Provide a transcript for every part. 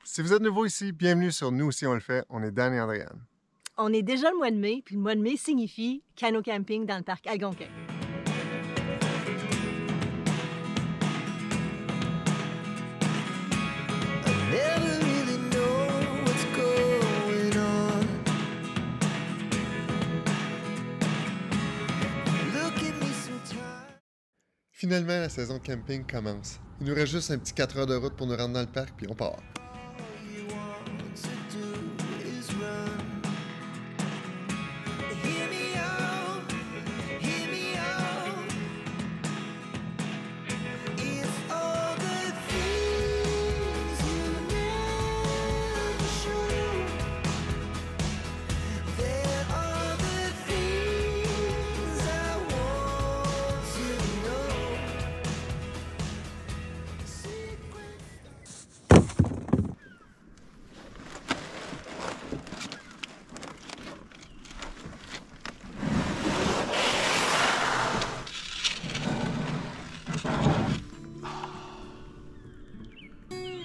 Si vous êtes nouveau ici, bienvenue sur Nous aussi on le fait. On est Dan et Andréane. On est déjà le mois de mai, puis le mois de mai signifie canot camping dans le parc Algonquin. Finalement, la saison de camping commence. Il nous reste juste un petit 4 heures de route pour nous rendre dans le parc, puis on part.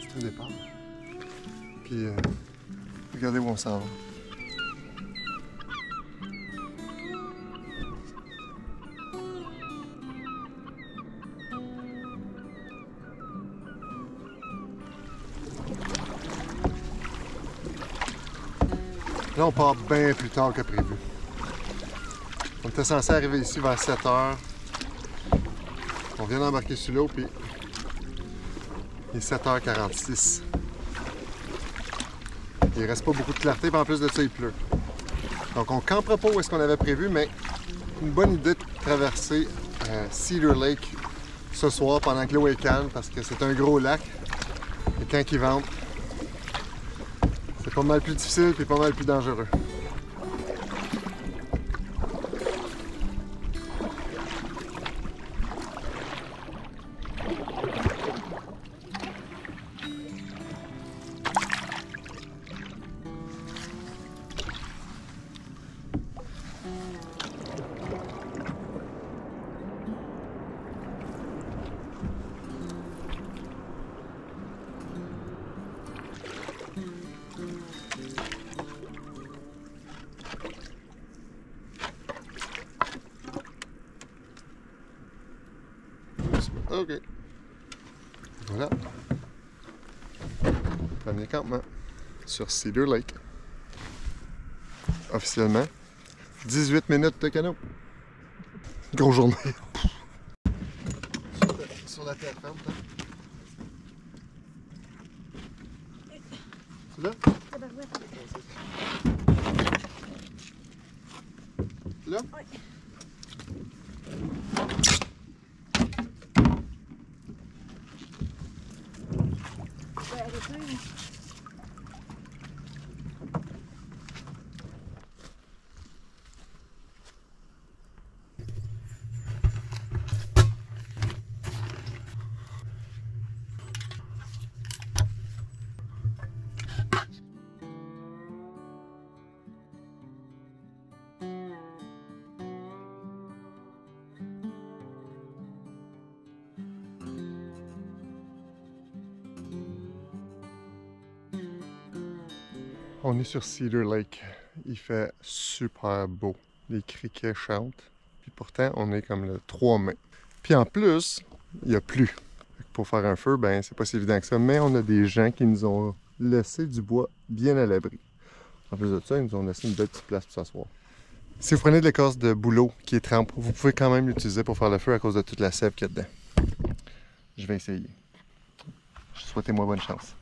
C'est un départ. Puis, regardez où on s'en va. Là, on part bien plus tard que prévu. On était censé arriver ici vers 7 heures. On vient d'embarquer sur l'eau, puis il est 7h46. Il reste pas beaucoup de clarté, puis en plus de ça, il pleut. Donc, on campera pas où est-ce qu'on avait prévu, mais une bonne idée de traverser Cedar Lake ce soir pendant que l'eau est calme, parce que c'est un gros lac. Et quand il vente, c'est pas mal plus difficile et pas mal plus dangereux. OK. Voilà. Premier campement sur Cedar Lake. Officiellement, 18 minutes de canot. Grosse journée. Sur la terre ferme, toi. C'est là? Là? Oui. On est sur Cedar Lake. Il fait super beau. Les criquets chantent. Puis pourtant, on est comme le 3 mai. Puis en plus, il y a plu. Pour faire un feu, ben c'est pas si évident que ça. Mais on a des gens qui nous ont laissé du bois bien à l'abri. En plus de ça, ils nous ont laissé une belle petite place pour s'asseoir. Si vous prenez de l'écorce de bouleau qui est trempe, vous pouvez quand même l'utiliser pour faire le feu à cause de toute la sève qu'il y a dedans. Je vais essayer. Souhaitez-moi bonne chance.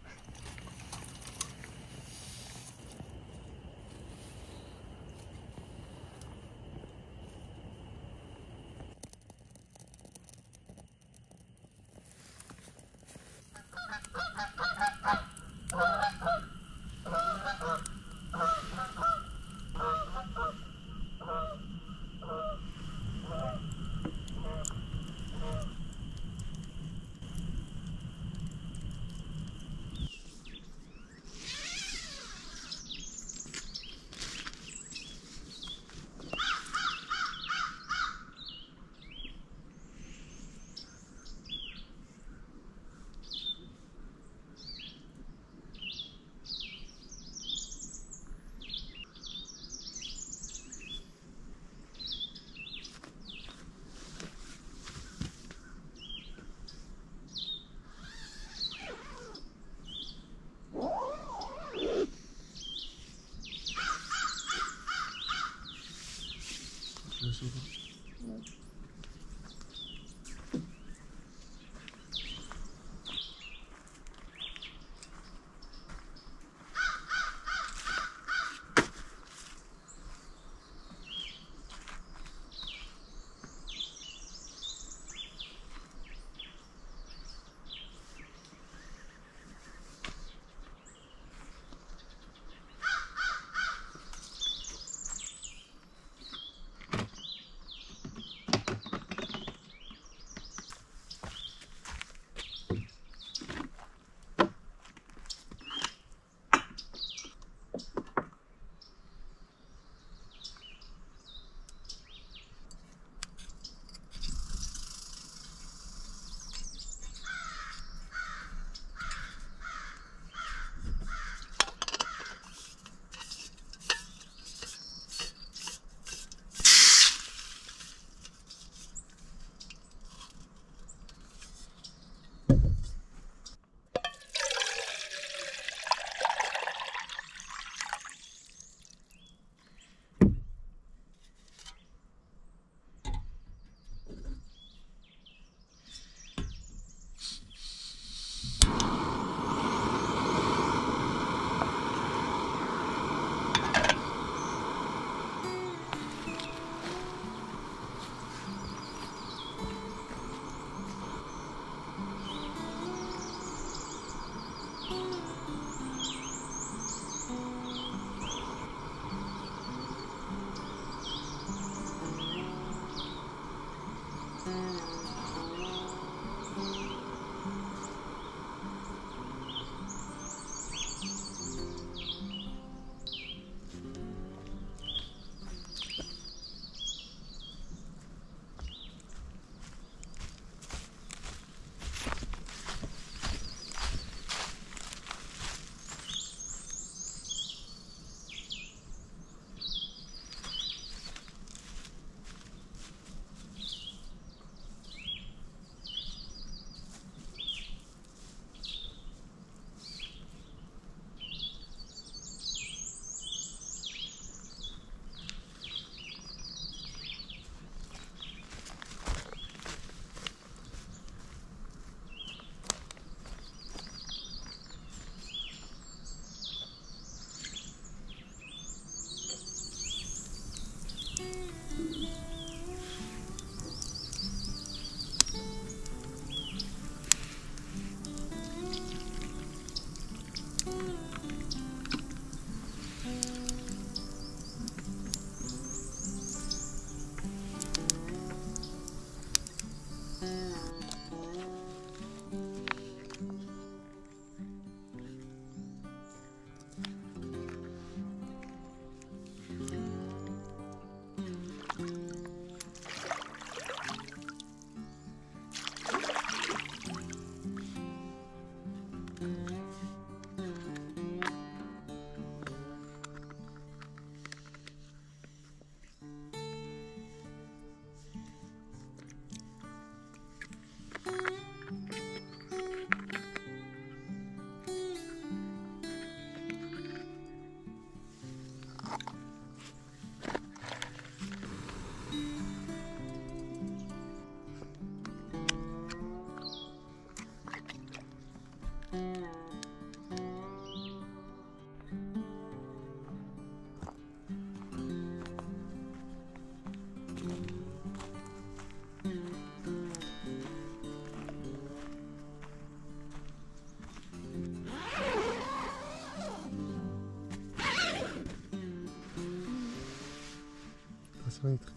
très très.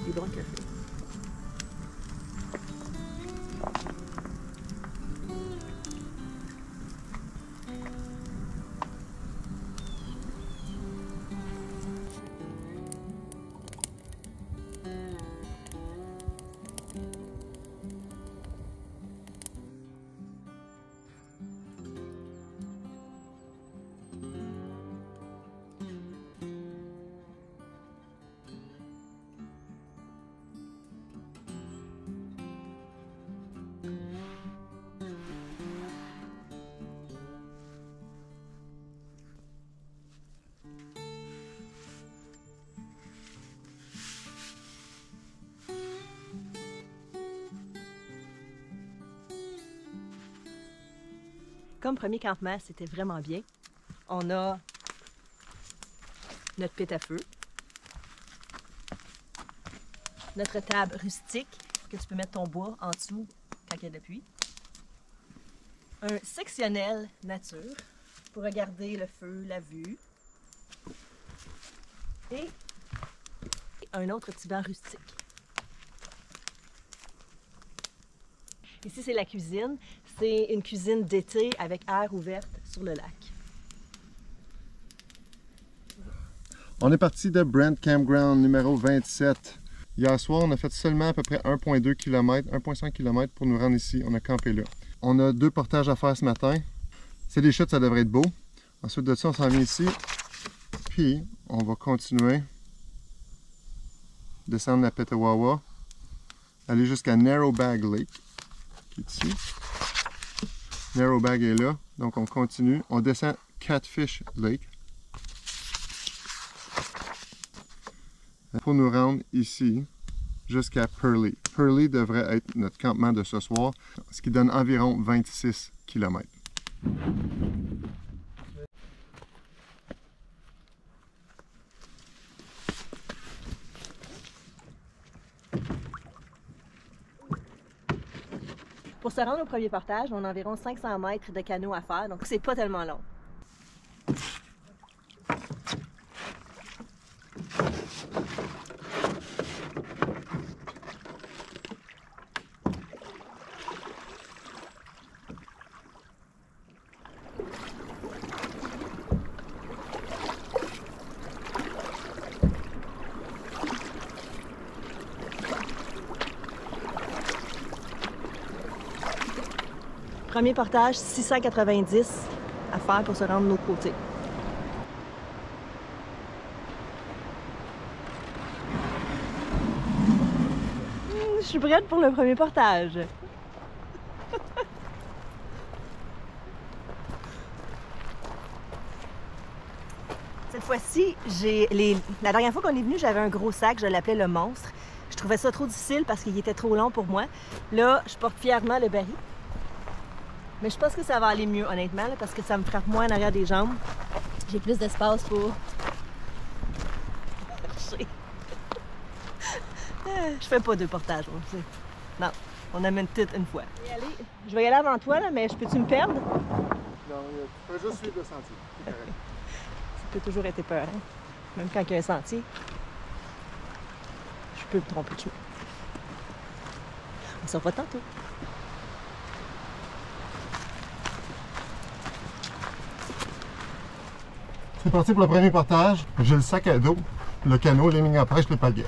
Des bons cafés. Comme premier campement, c'était vraiment bien. On a notre pit à feu, notre table rustique que tu peux mettre ton bois en dessous quand il y a de la pluie, un sectionnel nature pour regarder le feu, la vue, et un autre petit banc rustique. Ici, c'est la cuisine. C'est une cuisine d'été avec air ouverte sur le lac. On est parti de Brent Campground numéro 27. Hier soir, on a fait seulement à peu près 1,2 km, 1,5 km pour nous rendre ici. On a campé là. On a 2 portages à faire ce matin. C'est des chutes, ça devrait être beau. Ensuite de ça, on s'en vient ici. Puis, on va continuer. Descendre la Petawawa. Aller jusqu'à Narrowbag Lake, qui est ici. Narrowbag est là. Donc, on continue. On descend Catfish Lake. Pour nous rendre ici jusqu'à Purley. Purley devrait être notre campement de ce soir, ce qui donne environ 26 km. Pour se rendre au premier portage, on a environ 500 mètres de canot à faire, donc c'est pas tellement long. Premier portage, 690 à faire pour se rendre de l'autre côté. Je suis prête pour le premier portage. Cette fois-ci, la dernière fois qu'on est venu, j'avais un gros sac, je l'appelais le monstre. Je trouvais ça trop difficile parce qu'il était trop long pour moi. Là, je porte fièrement le baril. Mais je pense que ça va aller mieux, honnêtement, là, parce que ça me frappe moins en arrière des jambes. J'ai plus d'espace pour marcher. Je fais pas 2 portages, non, on amène tout une fois. Je vais y aller avant toi, là, mais peux-tu me perdre? Non, tu peux juste suivre le sentier. C'est correct. Ça peut toujours être peur, hein? Même quand il y a un sentier. Je peux me tromper de chemin. On s'en va tantôt. C'est parti pour le premier portage. J'ai le sac à dos, le canot, les lignes à pêche, les pagaies.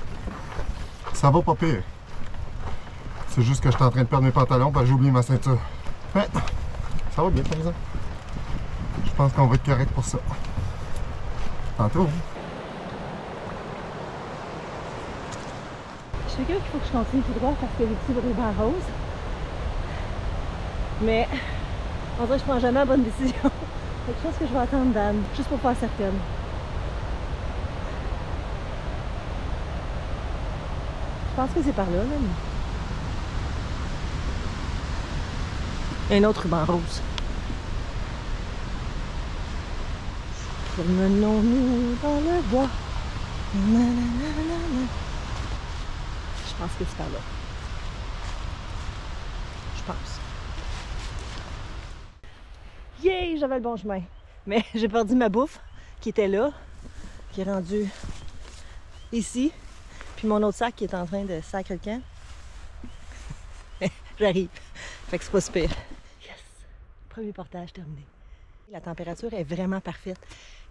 Ça va pas pire. C'est juste que je suis en train de perdre mes pantalons parce que j'ai oublié ma ceinture. Mais ça va bien par exemple. Je pense qu'on va être correct pour ça. Tantôt. Je sais qu'il faut que je continue tout droit parce qu'il y a des petits rubans roses. Mais on dirait que je prends jamais la bonne décision. Fait que je pense que je vais attendre Dan, juste pour faire certaine. Je pense que c'est par là, même. Il y a un autre ruban rose. Promenons-nous dans le bois. Nanana. Je pense que c'est par là. Je pense. Yay! J'avais le bon chemin. Mais j'ai perdu ma bouffe, qui était là, qui est rendue ici. Puis mon autre sac qui est en train de sacrer le camp. J'arrive. Fait que c'est pas super. Yes! Premier portage terminé. La température est vraiment parfaite.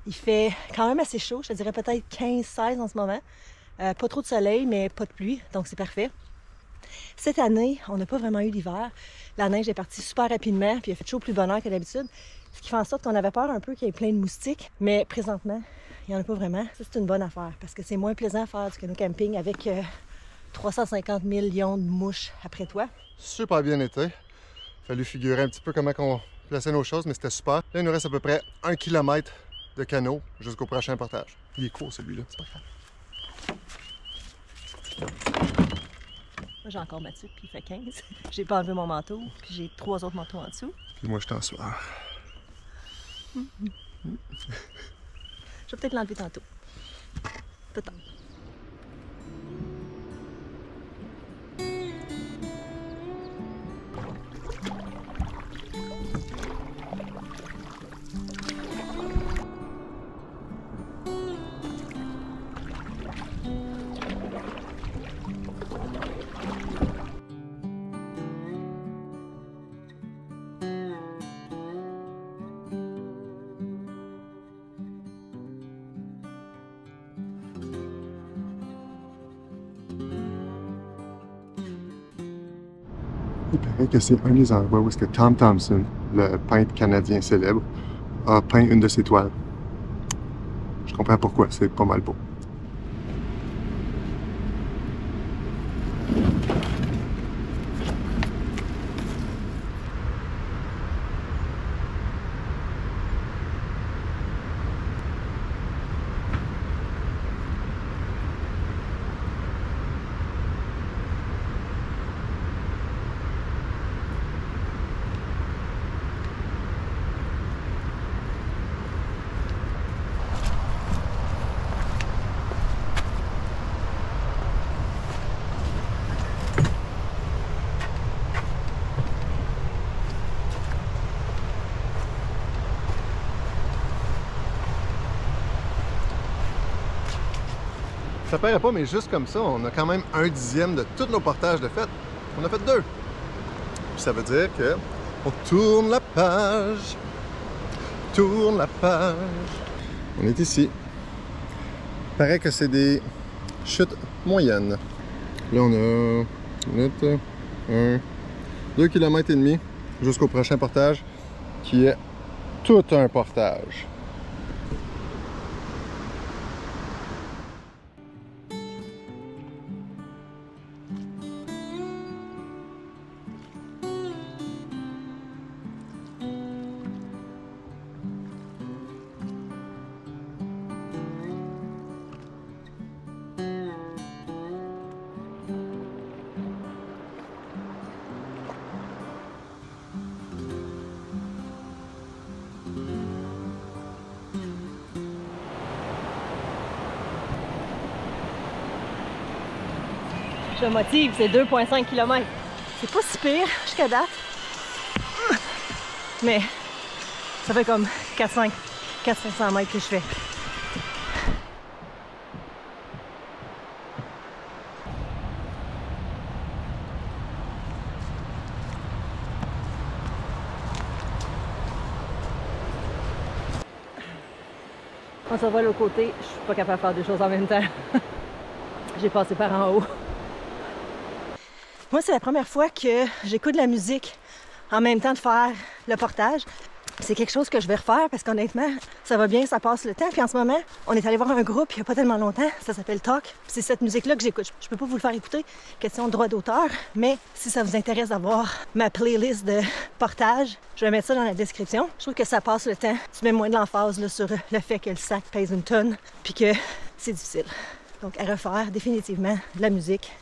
Il fait quand même assez chaud, je te dirais peut-être 15-16 en ce moment. Pas trop de soleil, mais pas de pluie, donc c'est parfait. Cette année, on n'a pas vraiment eu l'hiver. La neige est partie super rapidement, puis il a fait chaud plus bonheur que d'habitude. Ce qui fait en sorte qu'on avait peur un peu qu'il y ait plein de moustiques. Mais présentement, il n'y en a pas vraiment. Ça, c'est une bonne affaire, parce que c'est moins plaisant à faire du canot camping avec 350 millions de mouches après toi. Super bien été. Fallu figurer un petit peu comment on plaçait nos choses, mais c'était super. Là, il nous reste à peu près 1 km de canot jusqu'au prochain portage. Il est court celui-là, c'est pas grave. Moi, j'ai encore ma tuque, puis il fait 15. J'ai pas enlevé mon manteau, puis j'ai 3 autres manteaux en dessous. Puis moi, je suis en sueur. Je vais peut-être l'enlever tantôt. Peut-être. Il paraît que c'est un des endroits où est-ce que Tom Thomson, le peintre canadien célèbre, a peint une de ses toiles. Je comprends pourquoi, c'est pas mal beau. Ça paraît pas, mais juste comme ça, on a quand même 1/10 de tous nos portages de fait. On a fait 2. Puis ça veut dire que on tourne la page. Tourne la page. On est ici. Paraît que c'est des chutes moyennes. Là, on a 2 km et demi jusqu'au prochain portage qui est tout un portage. Je me motive, c'est 2,5 km. C'est pas si pire jusqu'à date. Mais ça fait comme 400-500 mètres que je fais. On se voit de l'autre côté, je suis pas capable de faire deux choses en même temps. J'ai passé par en haut. Moi, c'est la première fois que j'écoute de la musique en même temps de faire le portage. C'est quelque chose que je vais refaire parce qu'honnêtement, ça va bien, ça passe le temps. Puis en ce moment, on est allé voir un groupe il n'y a pas tellement longtemps, ça s'appelle Talk. C'est cette musique-là que j'écoute. Je peux pas vous le faire écouter, question de droit d'auteur, mais si ça vous intéresse d'avoir ma playlist de portage, je vais mettre ça dans la description. Je trouve que ça passe le temps. Tu mets moins de l'emphase là, sur le fait que le sac pèse une tonne, puis que c'est difficile. Donc à refaire, définitivement, de la musique.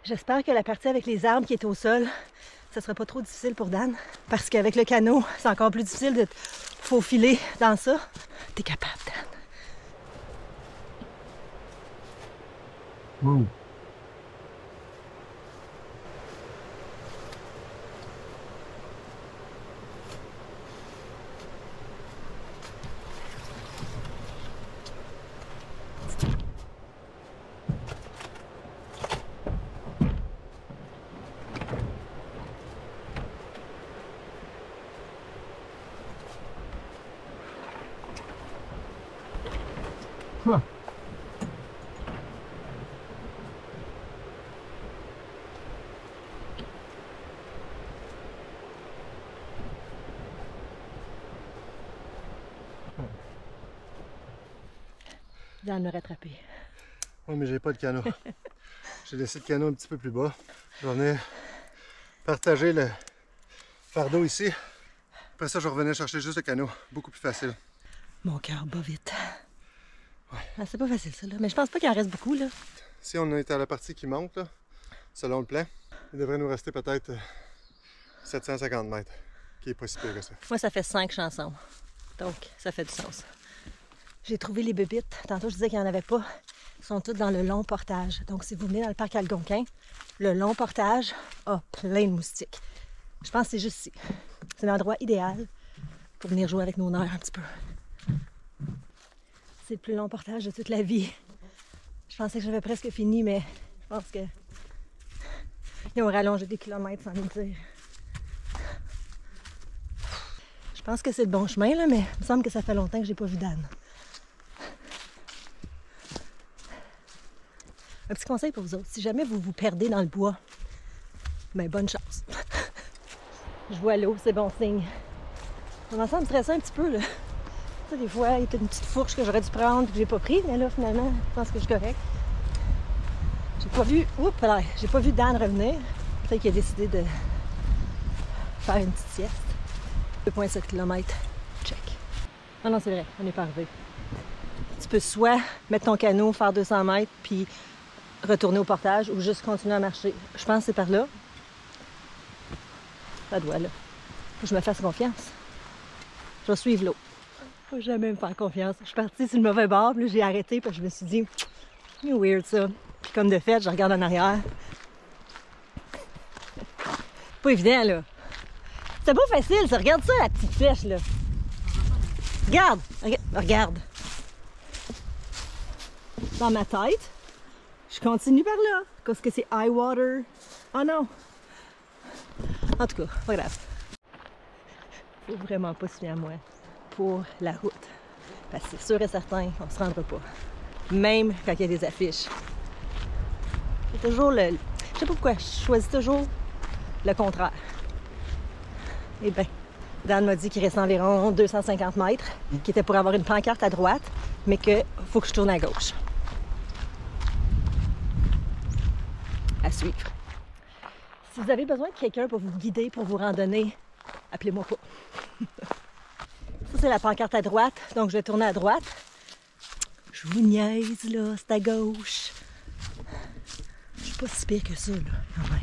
J'espère que la partie avec les arbres qui est au sol, ça sera pas trop difficile pour Dan. Parce qu'avec le canot, c'est encore plus difficile de te faufiler dans ça. T'es capable, Dan. Wow. Dan me rattraper. Oui, mais j'ai pas de canot. J'ai laissé le canot un petit peu plus bas. Je vais venir partager le fardeau ici. Après ça, je revenais chercher juste le canot. Beaucoup plus facile. Mon cœur bat vite. Ouais. Ah, c'est pas facile ça, là. Mais je pense pas qu'il en reste beaucoup, là. Si on est à la partie qui monte, là, selon le plan, il devrait nous rester peut-être 750 mètres, qui est pas si pire que ça. Moi, ça fait 5 chansons. Donc, ça fait du sens. J'ai trouvé les bébites. Tantôt, je disais qu'il n'y en avait pas. Ils sont tous dans le long portage. Donc, si vous venez dans le parc Algonquin, le long portage a plein de moustiques. Je pense que c'est juste ici. C'est l'endroit idéal pour venir jouer avec nos nerfs un petit peu. C'est le plus long portage de toute la vie. Je pensais que j'avais presque fini, mais je pense que ils ont rallongé des kilomètres sans me dire. Je pense que c'est le bon chemin, là, mais il me semble que ça fait longtemps que j'ai pas vu Dan. Un petit conseil pour vous autres, si jamais vous vous perdez dans le bois, ben bonne chance. Je vois l'eau, c'est bon signe. Ça m'a semblé stresser un petit peu, là. Tu sais, des fois, il y a peut-être une petite fourche que j'aurais dû prendre et que j'ai pas pris, mais là, finalement, je pense que je suis correcte. J'ai pas vu Dan revenir. Peut-être qu'il a décidé de faire une petite sieste. 2,7 km. Check. Ah non, c'est vrai, on n'est pas arrivé. Tu peux soit mettre ton canot, faire 200 mètres, puis retourner au portage, ou juste continuer à marcher. Je pense que c'est par là. Ça doit, là. Faut que je me fasse confiance. Je vais suivre l'eau. Faut jamais me faire confiance. Je suis partie sur le mauvais bord, puis là, j'ai arrêté, puis je me suis dit, c'est weird ça. Puis comme de fait, je regarde en arrière. Pas évident, là. C'est pas facile, ça. Regarde ça, la petite flèche, là. Regarde! Regarde! Dans ma tête, je continue par là, parce que c'est high water. Oh non! En tout cas, pas grave. Faut vraiment pas se fier à moi pour la route. Parce que c'est sûr et certain, on se rendra pas. Même quand il y a des affiches. C'est toujours le... Je sais pas pourquoi, je choisis toujours le contraire. Eh bien, Dan m'a dit qu'il restait environ 250 mètres, qu'il était pour avoir une pancarte à droite, mais qu'il faut que je tourne à gauche. À suivre. Si vous avez besoin de quelqu'un pour vous guider, pour vous randonner, appelez-moi pas. Ça, c'est la pancarte à droite, donc je vais tourner à droite. Je vous niaise, là, c'est à gauche. Je suis pas si pire que ça, là, quand même.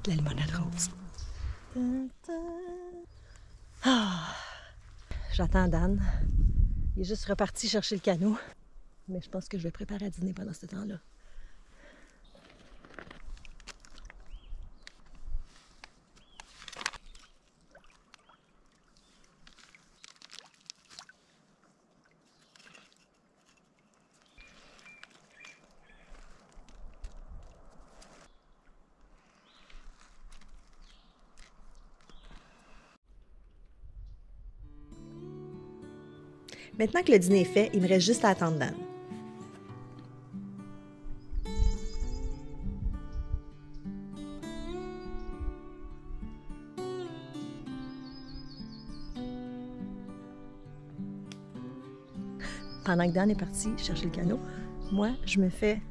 De la limonade rose. Ah. J'attends Dan. Il est juste reparti chercher le canot. Mais je pense que je vais préparer à dîner pendant ce temps-là. Maintenant que le dîner est fait, il me reste juste à attendre Dan. Pendant que Dan est parti chercher le canot, moi, je me fais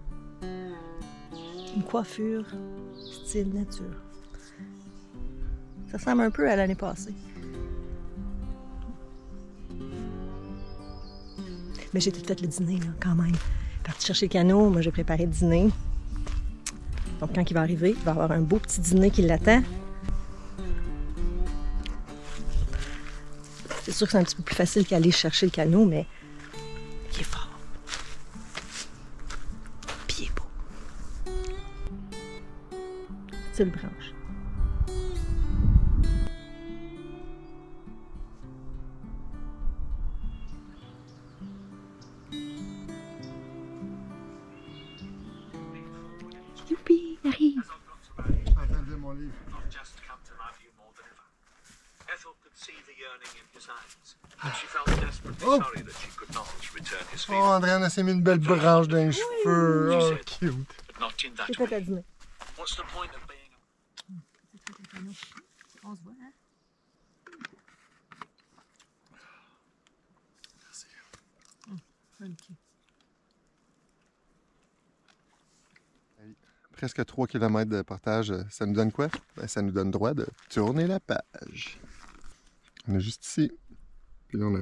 une coiffure style nature. Ça ressemble un peu à l'année passée. Mais j'ai tout fait le dîner, là, quand même. Parti chercher le canot, moi j'ai préparé le dîner. Donc quand il va arriver, il va avoir un beau petit dîner qui l'attend. C'est sûr que c'est un petit peu plus facile qu'aller chercher le canot, mais il est fort. Puis il est beau. C'est le branche. Youpi, il arrive. Oh! Oh, Andréane s'est mis une belle branche dans les cheveux. Oh, cute. C'est fait à dîner. On se voit, hein? Merci. Presque 3 km de portage, ça nous donne quoi? Ben, ça nous donne droit de tourner la page. On est juste ici. Puis là, on a...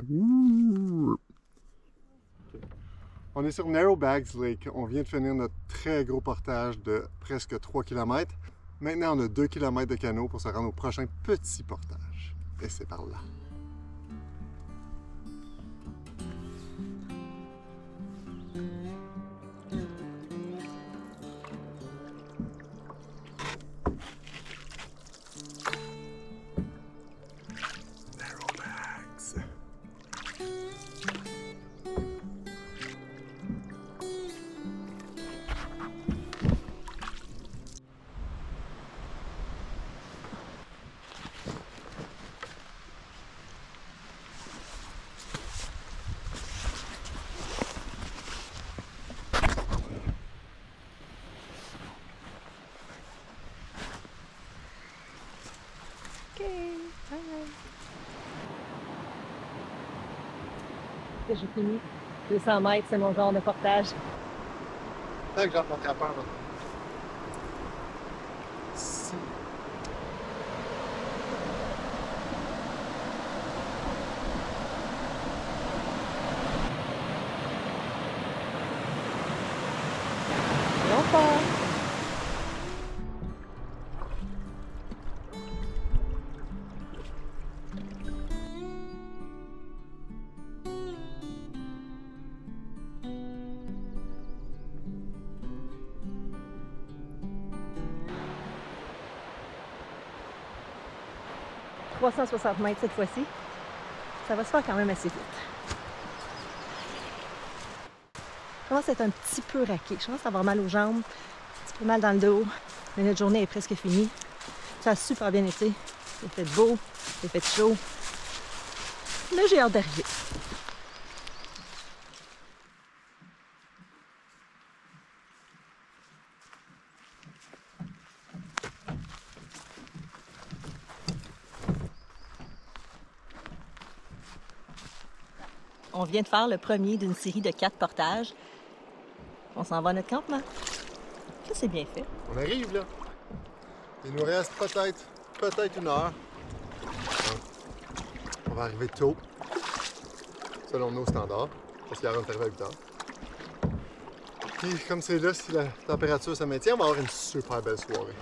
On est sur Narrowbags Lake. On vient de finir notre très gros portage de presque 3 km. Maintenant, on a 2 km de canot pour se rendre au prochain petit portage. Et c'est par là. Narrowbags. J'ai fini. 200 mètres, c'est mon genre de portage. C'est ça que j'ai remonté à peur maintenant. Si. Longtemps. « 360 mètres cette fois-ci. Ça va se faire quand même assez vite. Je commence à être un petit peu raqué. Je commence à avoir mal aux jambes, un petit peu mal dans le dos. Mais notre journée est presque finie. Ça a super bien été. Il a fait beau, il a fait chaud. Là, j'ai hâte d'arriver. On vient de faire le premier d'une série de 4 portages. On s'en va à notre campement. Ça, c'est bien fait. On arrive là. Il nous reste peut-être 1 heure. On va arriver tôt, selon nos standards, parce qu'il y aura un arrivé à 8 heures. Puis comme c'est là, si la température se maintient, on va avoir une super belle soirée.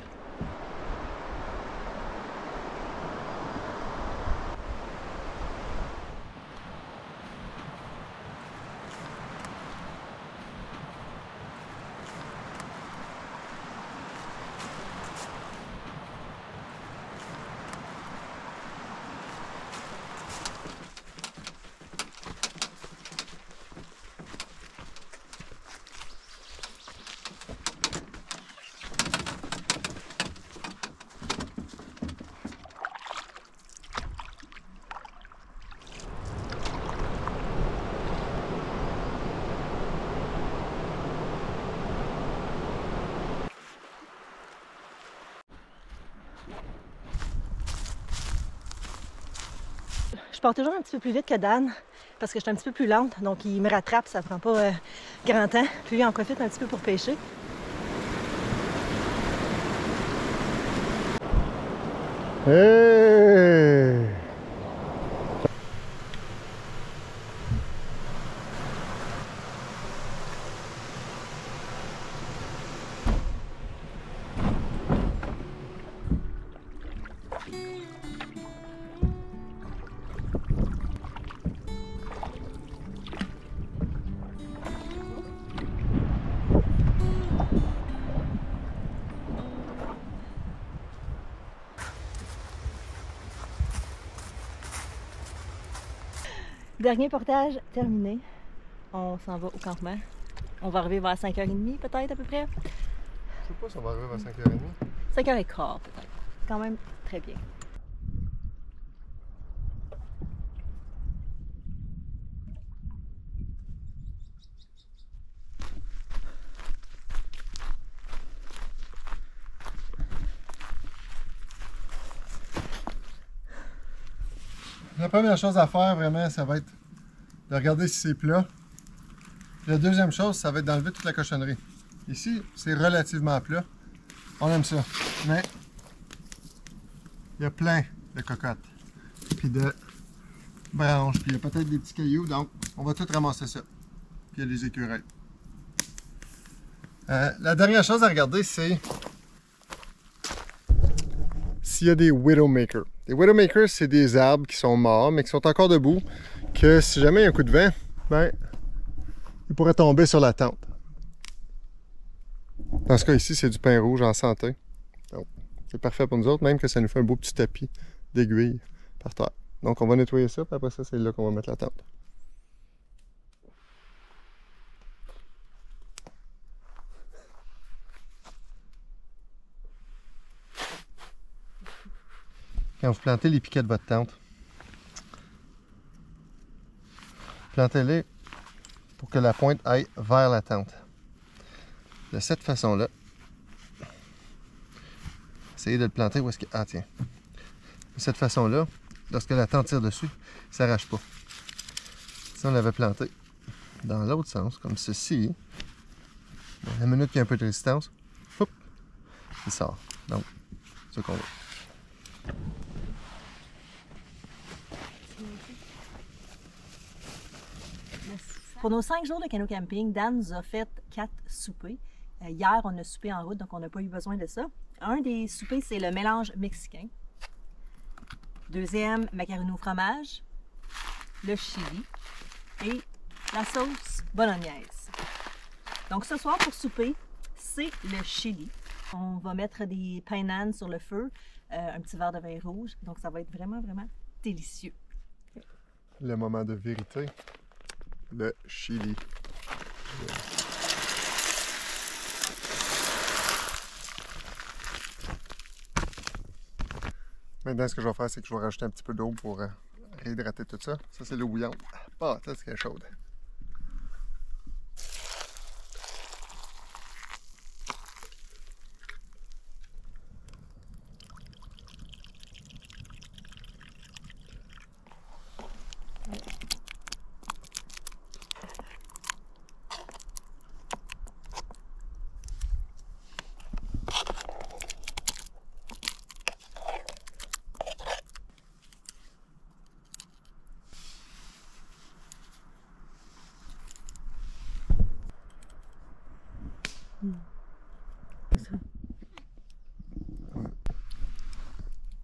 Je pars toujours un petit peu plus vite que Dan parce que je suis un petit peu plus lente, donc il me rattrape, ça prend pas grand temps. Puis lui en profite un petit peu pour pêcher. Hey! Dernier portage terminé. On s'en va au campement. On va arriver vers 5h30 peut-être à peu près. Je sais pas si on va arriver à 5h30. 5h15 peut-être. Quand même très bien. La première chose à faire, vraiment, ça va être de regarder si c'est plat. La deuxième chose, ça va être d'enlever toute la cochonnerie. Ici, c'est relativement plat. On aime ça. Mais il y a plein de cocottes. Puis de branches. Puis il y a peut-être des petits cailloux. Donc, on va tout ramasser ça. Puis il y a les écureuils. La dernière chose à regarder, c'est s'il y a des widowmakers. Les widowmakers, c'est des arbres qui sont morts, mais qui sont encore debout, que si jamais il y a un coup de vent, ben, ils pourraient tomber sur la tente. Dans ce cas ici, c'est du pin rouge en santé. Donc, c'est parfait pour nous autres, même que ça nous fait un beau petit tapis d'aiguilles par terre. Donc, on va nettoyer ça, puis après ça, c'est là qu'on va mettre la tente. Quand vous plantez les piquets de votre tente, plantez-les pour que la pointe aille vers la tente. De cette façon-là, essayez de le planter où est-ce que... Ah tiens. De cette façon-là, lorsque la tente tire dessus, il ne s'arrache pas. Si on l'avait planté dans l'autre sens, comme ceci, la minute qu'il y a un peu de résistance, hop, il sort. Donc, c'est ce qu'on veut. Pour nos 5 jours de canot camping, Dan nous a fait 4 soupers. Hier, on a soupé en route, donc on n'a pas eu besoin de ça. Un des soupers, c'est le mélange mexicain. Deuxième, macaroni au fromage, le chili et la sauce bolognaise. Donc ce soir, pour souper, c'est le chili. On va mettre des painan sur le feu, un petit verre de vin rouge. Donc ça va être vraiment, vraiment délicieux. Le moment de vérité. Le chili. Maintenant, ce que je vais faire, c'est que je vais rajouter un petit peu d'eau pour réhydrater tout ça. Ça, c'est l'eau bouillante. Ah, ça, c'est chaude.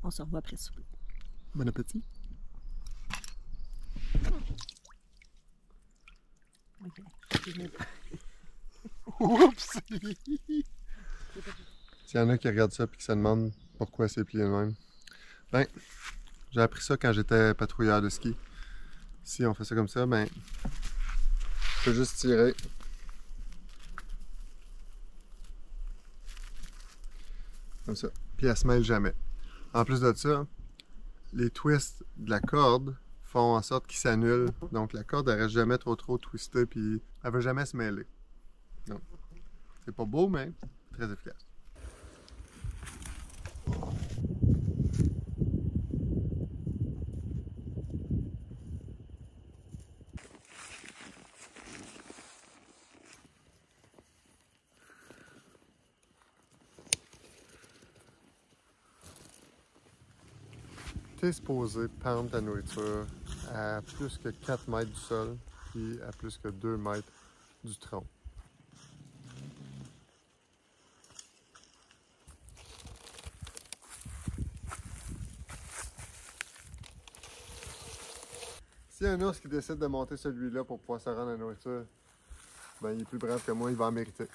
On se revoit après le souper. Bon appétit. OK. Oups! S'il y en a qui regardent ça et qui se demandent pourquoi c'est plié de même, ben, j'ai appris ça quand j'étais patrouilleur de ski. Si on fait ça comme ça, ben, je peux juste tirer. Comme ça. Puis elle se mêle jamais. En plus de ça, les twists de la corde font en sorte qu'ils s'annulent. Donc la corde, elle reste jamais trop twistée, puis elle va jamais se mêler. Donc, c'est pas beau, mais très efficace. Tu es supposé pendre ta nourriture à plus que 4 mètres du sol, puis à plus que 2 mètres du tronc. S'il y a un ours qui décide de monter celui-là pour pouvoir se rendre à la nourriture, ben il est plus brave que moi, il va en mériter.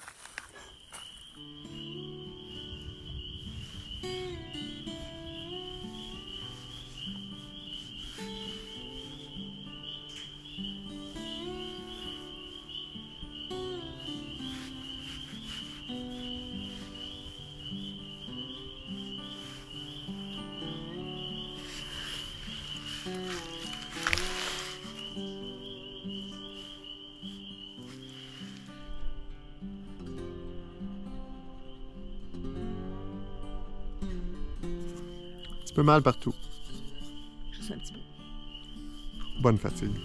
Un petit peu mal partout. Juste un petit peu. Bonne fatigue.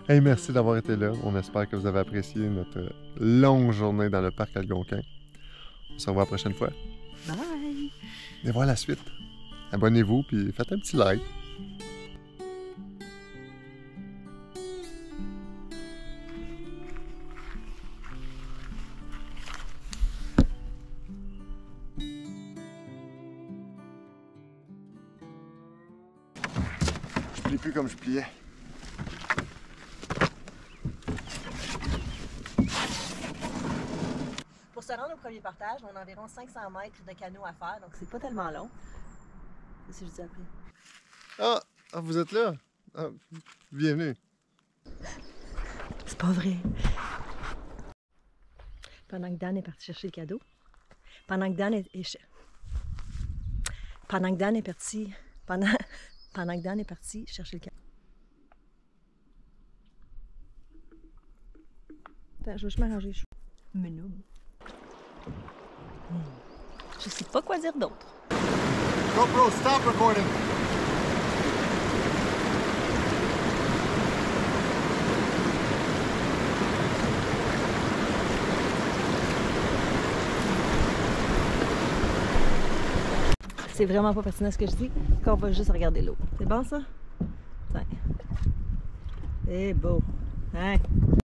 Hey, merci d'avoir été là. On espère que vous avez apprécié notre longue journée dans le parc Algonquin. On se revoit la prochaine fois. Bye! Et voilà la suite. Abonnez-vous puis faites un petit like. Je plie plus comme je pliais. Pour se rendre au premier partage, on a environ 500 mètres de canot à faire, donc c'est pas tellement long. C'est ce que je dis après. Ah, vous êtes là? Ah, bienvenue. C'est pas vrai. Pendant que Dan est parti chercher le cadeau, pendant que Dan est parti chercher le cadeau. Attends, je vais juste m'arranger les cheveux. Mais non. Je sais pas quoi dire d'autre. GoPro, stop recording. C'est vraiment pas pertinent ce que je dis, qu'on va juste regarder l'eau. C'est bon ça? Tiens. C'est beau. Hein?